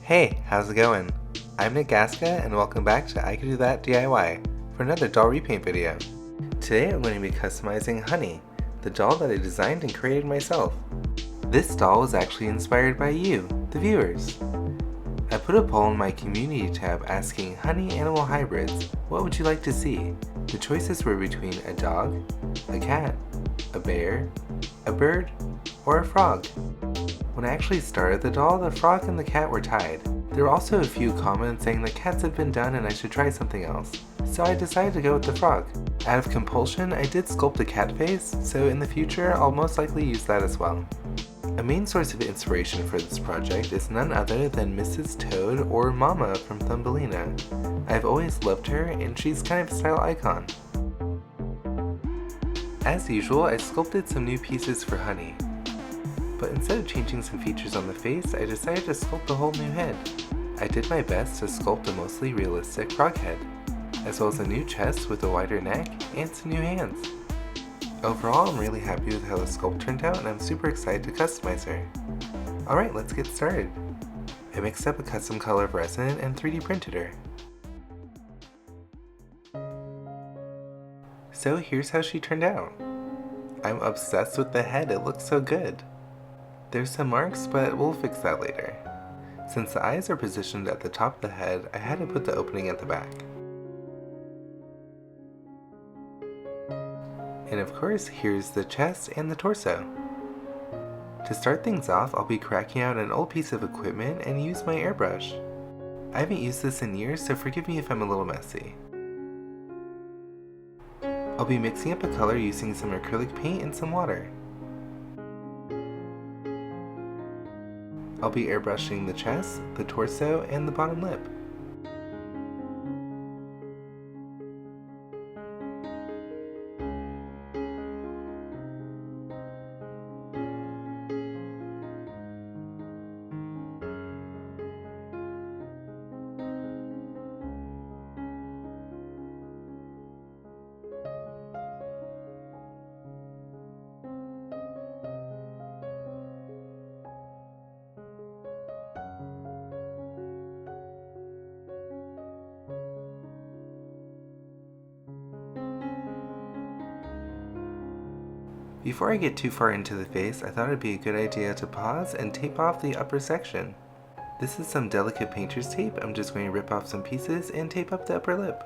Hey, how's it going? I'm Nick Gaska and welcome back to I Can Do That DIY for another doll repaint video. Today I'm going to be customizing Honey, the doll that I designed and created myself. This doll was actually inspired by you, the viewers. I put a poll in my community tab asking honey animal hybrids, what would you like to see? The choices were between a dog, a cat, a bear, a bird, or a frog. When I actually started the doll, the frog and the cat were tied. There were also a few comments saying that cats had been done and I should try something else, so I decided to go with the frog. Out of compulsion, I did sculpt a cat face, so in the future I'll most likely use that as well. A main source of inspiration for this project is none other than Mrs. Toad or Mama from Thumbelina. I've always loved her and she's kind of a style icon. As usual, I sculpted some new pieces for Honey. But instead of changing some features on the face, I decided to sculpt a whole new head. I did my best to sculpt a mostly realistic frog head, as well as a new chest with a wider neck and some new hands. Overall, I'm really happy with how the sculpt turned out and I'm super excited to customize her. Alright, let's get started. I mixed up a custom color of resin and 3D printed her. So here's how she turned out. I'm obsessed with the head, it looks so good. There's some marks, but we'll fix that later. Since the eyes are positioned at the top of the head, I had to put the opening at the back. And of course, here's the chest and the torso. To start things off, I'll be cracking out an old piece of equipment and use my airbrush. I haven't used this in years, so forgive me if I'm a little messy. I'll be mixing up a color using some acrylic paint and some water. I'll be airbrushing the chest, the torso, and the bottom lip. Before I get too far into the face, I thought it'd be a good idea to pause and tape off the upper section. This is some delicate painter's tape. I'm just going to rip off some pieces and tape up the upper lip.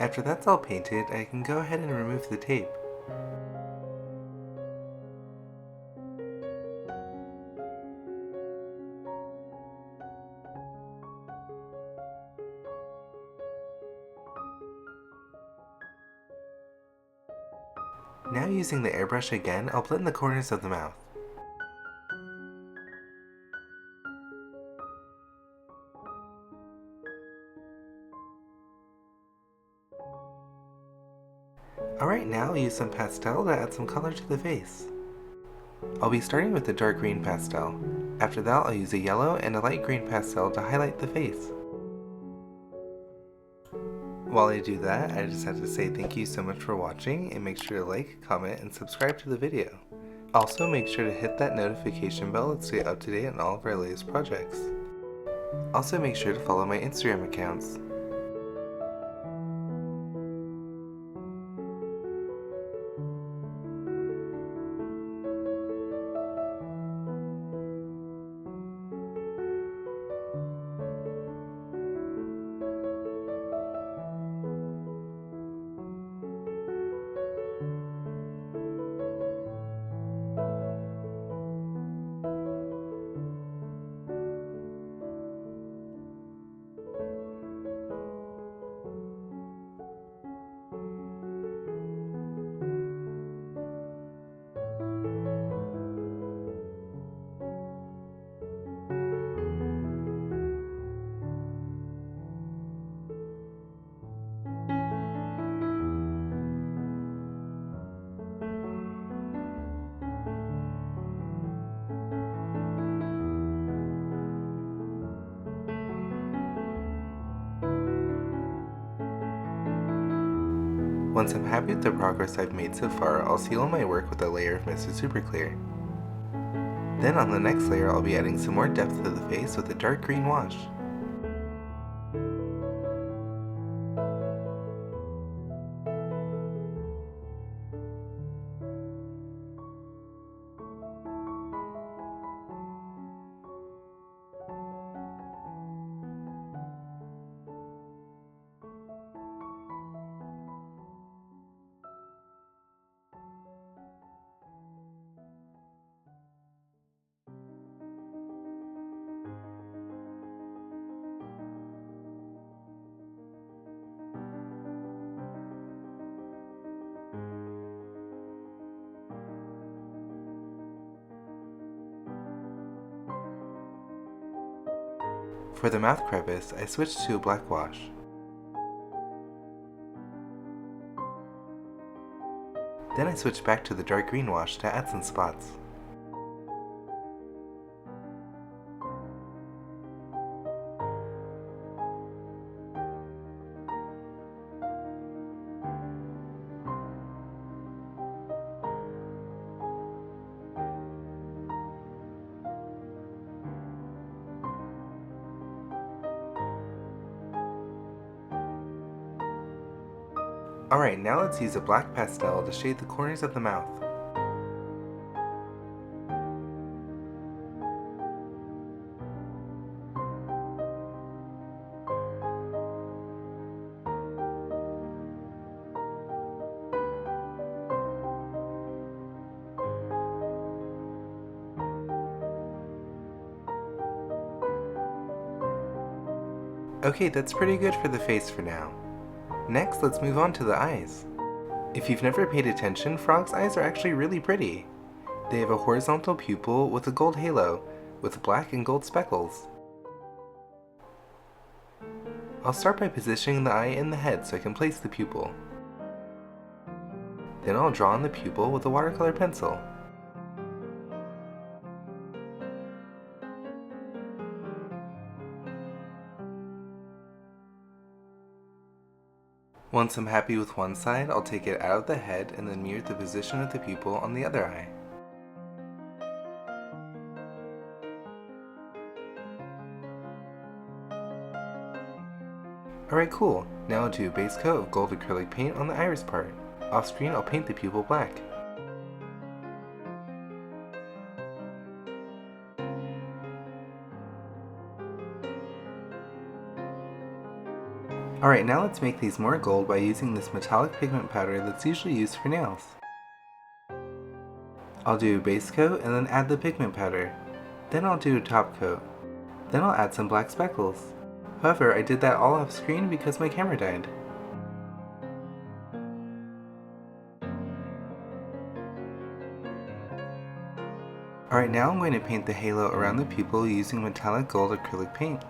After that's all painted, I can go ahead and remove the tape. Now using the airbrush again, I'll blend the corners of the mouth. Alright, now I'll use some pastel to add some color to the face. I'll be starting with the dark green pastel. After that, I'll use a yellow and a light green pastel to highlight the face. While I do that, I just have to say thank you so much for watching and make sure to like, comment, and subscribe to the video. Also, make sure to hit that notification bell to stay up to date on all of our latest projects. Also, make sure to follow my Instagram accounts. Once I'm happy with the progress I've made so far, I'll seal my work with a layer of Mr. Super Clear. Then on the next layer I'll be adding some more depth to the face with a dark green wash. For the mouth crevice, I switched to a black wash. Then I switched back to the dark green wash to add some spots. Alright, now let's use a black pastel to shade the corners of the mouth. Okay, that's pretty good for the face for now. Next, let's move on to the eyes. If you've never paid attention, frogs' eyes are actually really pretty. They have a horizontal pupil with a gold halo, with black and gold speckles. I'll start by positioning the eye in the head so I can place the pupil. Then I'll draw on the pupil with a watercolor pencil. Once I'm happy with one side, I'll take it out of the head and then mirror the position of the pupil on the other eye. Alright, cool. Now I'll do a base coat of gold acrylic paint on the iris part. Off screen, I'll paint the pupil black. Alright, now let's make these more gold by using this metallic pigment powder that's usually used for nails. I'll do a base coat and then add the pigment powder. Then I'll do a top coat. Then I'll add some black speckles. However, I did that all off screen because my camera died. Alright, now I'm going to paint the halo around the pupil using metallic gold acrylic paint.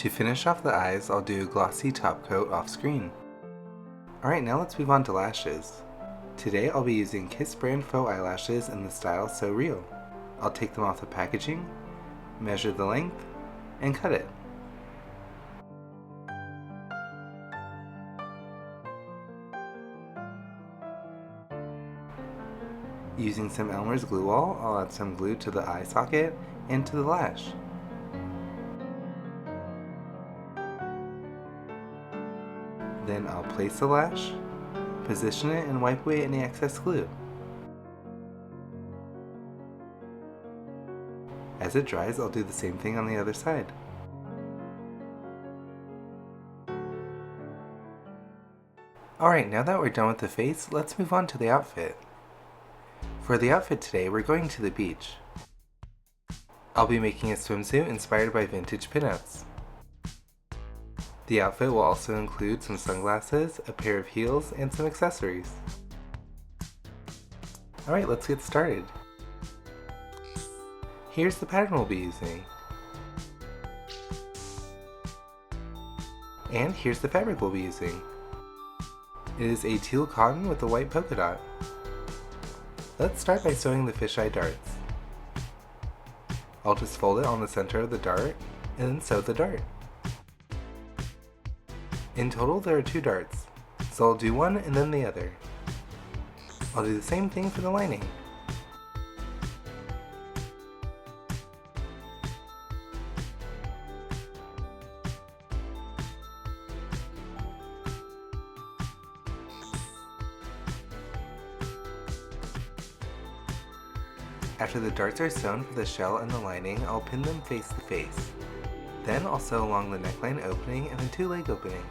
To finish off the eyes, I'll do a glossy top coat off screen. Alright, now let's move on to lashes. Today I'll be using Kiss brand faux eyelashes in the style So Real. I'll take them off the packaging, measure the length, and cut it. Using some Elmer's glue wall, I'll add some glue to the eye socket and to the lash. Then I'll place the lash, position it, and wipe away any excess glue. As it dries, I'll do the same thing on the other side. Alright, now that we're done with the face, let's move on to the outfit. For the outfit today, we're going to the beach. I'll be making a swimsuit inspired by vintage pinouts. The outfit will also include some sunglasses, a pair of heels, and some accessories. Alright, let's get started. Here's the pattern we'll be using. And here's the fabric we'll be using. It is a teal cotton with a white polka dot. Let's start by sewing the fisheye darts. I'll just fold it on the center of the dart and then sew the dart. In total there are 2 darts, so I'll do one and then the other. I'll do the same thing for the lining. After the darts are sewn for the shell and the lining, I'll pin them face to face. Then I'll sew along the neckline opening and the 2 leg openings.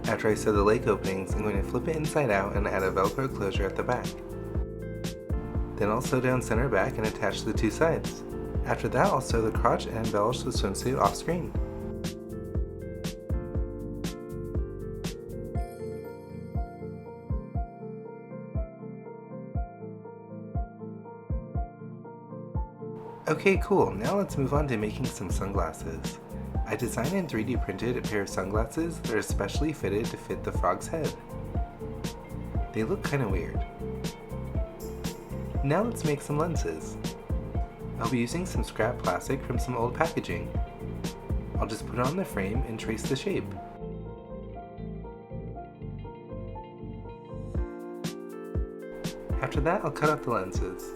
After I sew the leg openings, I'm going to flip it inside out and add a velcro closure at the back. Then I'll sew down center back and attach the 2 sides. After that, I'll sew the crotch and embellish the swimsuit off screen. Okay, cool, now let's move on to making some sunglasses. I designed and 3D printed a pair of sunglasses that are specially fitted to fit the frog's head. They look kinda weird. Now let's make some lenses. I'll be using some scrap plastic from some old packaging. I'll just put it on the frame and trace the shape. After that, I'll cut out the lenses.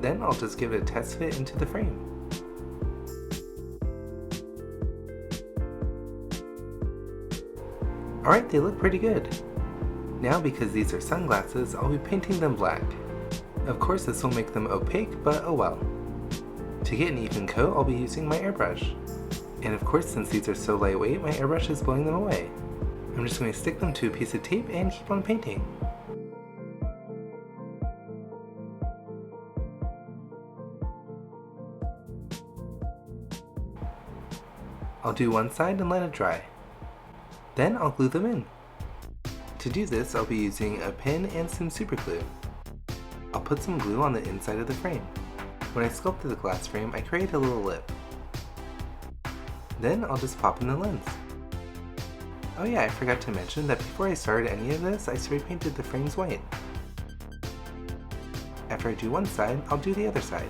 Then I'll just give it a test fit into the frame. Alright, they look pretty good. Now because these are sunglasses, I'll be painting them black. Of course this will make them opaque, but oh well. To get an even coat, I'll be using my airbrush. And of course since these are so lightweight, my airbrush is blowing them away. I'm just going to stick them to a piece of tape and keep on painting. I'll do one side and let it dry. Then I'll glue them in. To do this, I'll be using a pen and some super glue. I'll put some glue on the inside of the frame. When I sculpted the glass frame, I created a little lip. Then I'll just pop in the lens. Oh yeah, I forgot to mention that before I started any of this, I spray painted the frames white. After I do one side, I'll do the other side.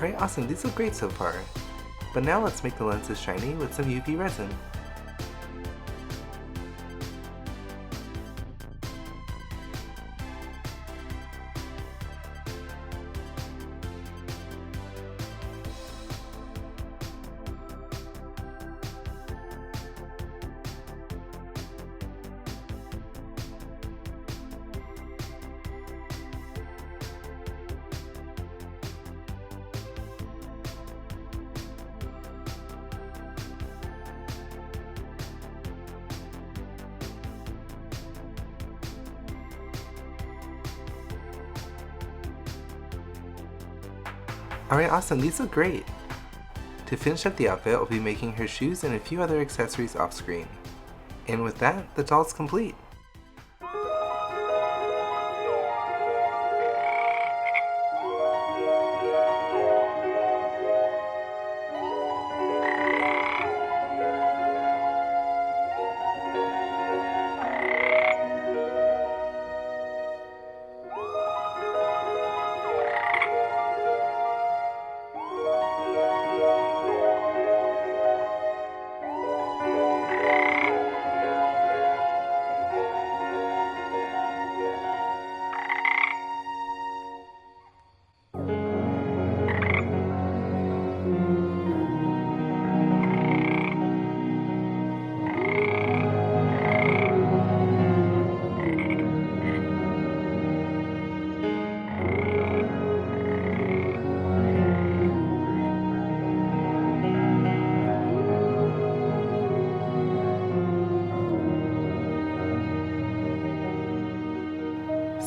Alright, awesome, these look great so far. But now let's make the lenses shiny with some UV resin. Alright, awesome, these look great! To finish up the outfit, I'll be making her shoes and a few other accessories off screen. And with that, the doll's complete!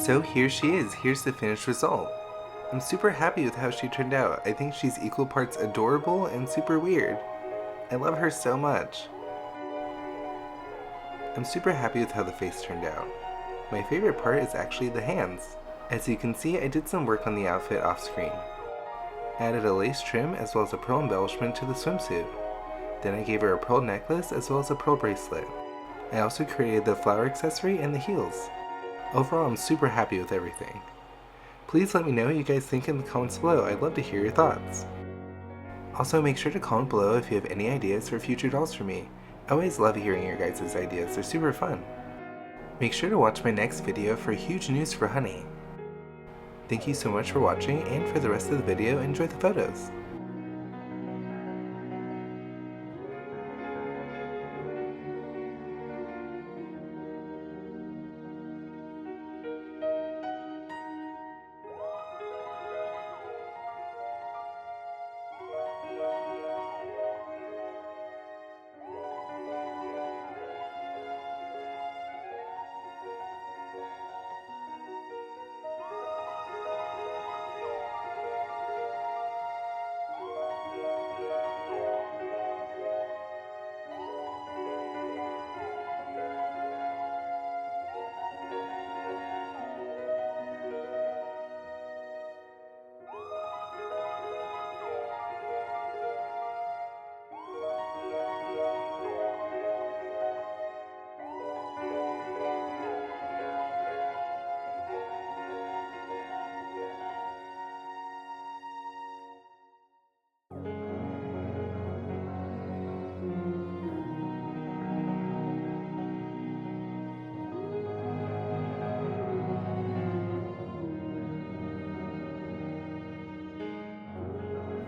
So here she is, here's the finished result. I'm super happy with how she turned out. I think she's equal parts adorable and super weird. I love her so much. I'm super happy with how the face turned out. My favorite part is actually the hands. As you can see, I did some work on the outfit off screen. I added a lace trim as well as a pearl embellishment to the swimsuit. Then I gave her a pearl necklace as well as a pearl bracelet. I also created the flower accessory and the heels. Overall, I'm super happy with everything. Please let me know what you guys think in the comments below. I'd love to hear your thoughts. Also, make sure to comment below if you have any ideas for future dolls for me. I always love hearing your guys' ideas, they're super fun. Make sure to watch my next video for huge news for Honey. Thank you so much for watching, and for the rest of the video, enjoy the photos.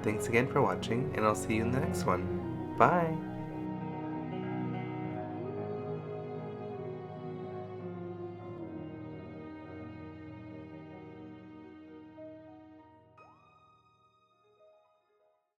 Thanks again for watching, and I'll see you in the next one. Bye!